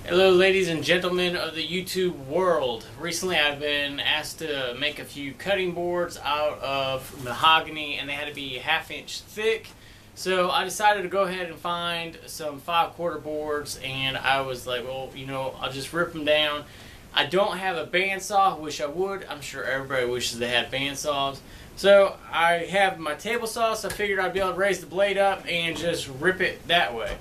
Hello ladies and gentlemen of the YouTube world. Recently I've been asked to make a few cutting boards out of mahogany and they had to be 1/2 inch thick. So I decided to go ahead and find some 5/4 boards, and I was like, well, I'll just rip them down. I don't have a bandsaw. Wish I would. I'm sure everybody wishes they had bandsaws. So I have my table saw, so I figured I'd be able to raise the blade up and just rip it that way.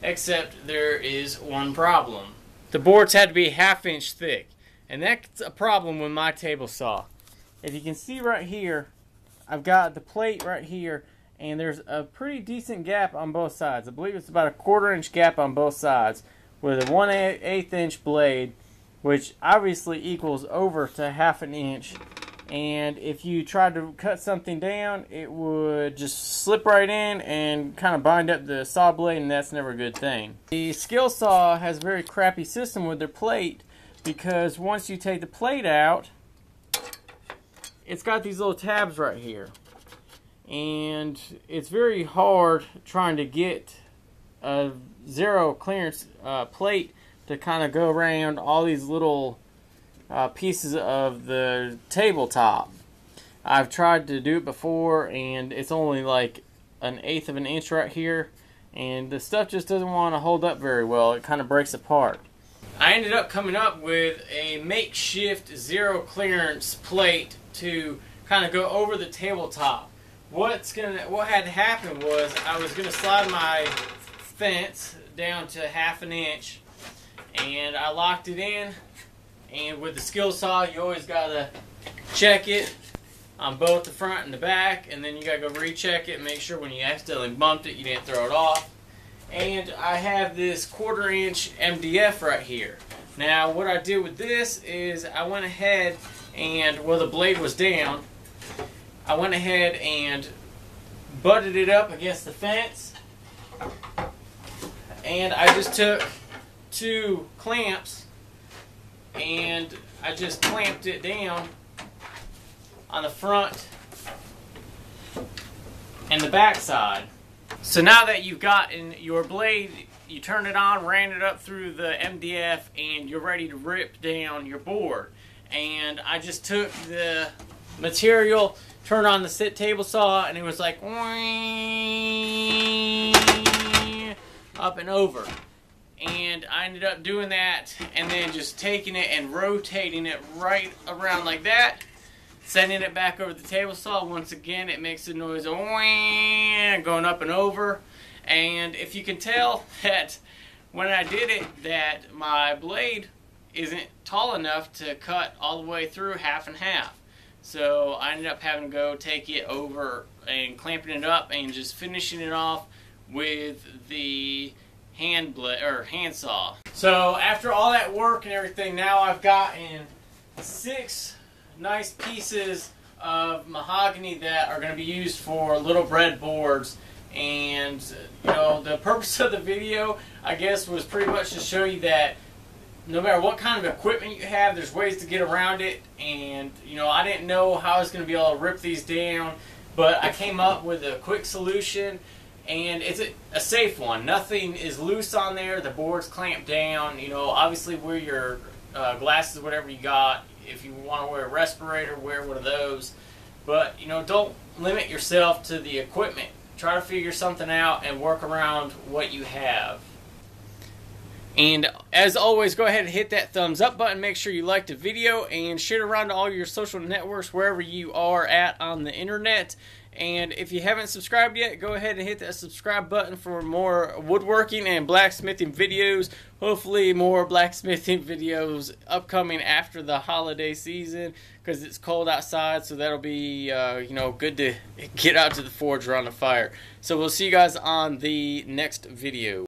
Except there is one problem. The boards had to be 1/2 inch thick, and that's a problem with my table saw. If you can see right here, I've got the plate right here, and there's a pretty decent gap on both sides. I believe it's about a 1/4 inch gap on both sides with a 1/8 inch blade, which obviously equals over to 1/2 inch. And if you tried to cut something down, it would just slip right in and kind of bind up the saw blade, and that's never a good thing. The skill saw has a very crappy system with their plate, because once you take the plate out, it's got these little tabs right here. And it's very hard trying to get a zero clearance plate to kind of go around all these little pieces of the tabletop. I've tried to do it before, and it's only like 1/8 of an inch right here, and the stuff just doesn't want to hold up very well. It kind of breaks apart. I ended up coming up with a makeshift zero clearance plate to kind of go over the tabletop. What had to happen was I was going to slide my fence down to 1/2 inch, and I locked it in. And with the skill saw, you always gotta check it on both the front and the back, and then you gotta go recheck it and make sure when you accidentally bumped it, you didn't throw it off. And I have this 1/4 inch MDF right here. Now, what I did with this is I went ahead and, well, the blade was down, I went ahead and butted it up against the fence, and I just took 2 clamps and I just clamped it down on the front and the back side. So now that you've gotten your blade, you turn it on, ran it up through the MDF, and you're ready to rip down your board. And I just took the material, turned on the table saw, and it was like up and over. And I ended up doing that, and then just taking it and rotating it right around like that, sending it back over the table saw. Once again, it makes the noise of going up and over. And if you can tell that when I did it, that my blade isn't tall enough to cut all the way through 1/2 and 1/2. So I ended up having to go take it over and clamping it up and just finishing it off with the hand saw. So after all that work and everything, now I've gotten 6 nice pieces of mahogany that are going to be used for little bread boards. And the purpose of the video, I guess, was pretty much to show you that no matter what kind of equipment you have, there's ways to get around it. And I didn't know how I was going to be able to rip these down, but I came up with a quick solution. And it's a safe one. Nothing is loose on there. The board's clamped down. Obviously wear your glasses, whatever you got. If you want to wear a respirator, wear one of those. But, don't limit yourself to the equipment. Try to figure something out and work around what you have. And as always, go ahead and hit that thumbs up button. Make sure you like the video and share it around to all your social networks wherever you are at on the internet. And if you haven't subscribed yet, go ahead and hit that subscribe button for more woodworking and blacksmithing videos. Hopefully more blacksmithing videos upcoming after the holiday season, because it's cold outside, so that'll be good to get out to the forge around the fire. So we'll see you guys on the next video.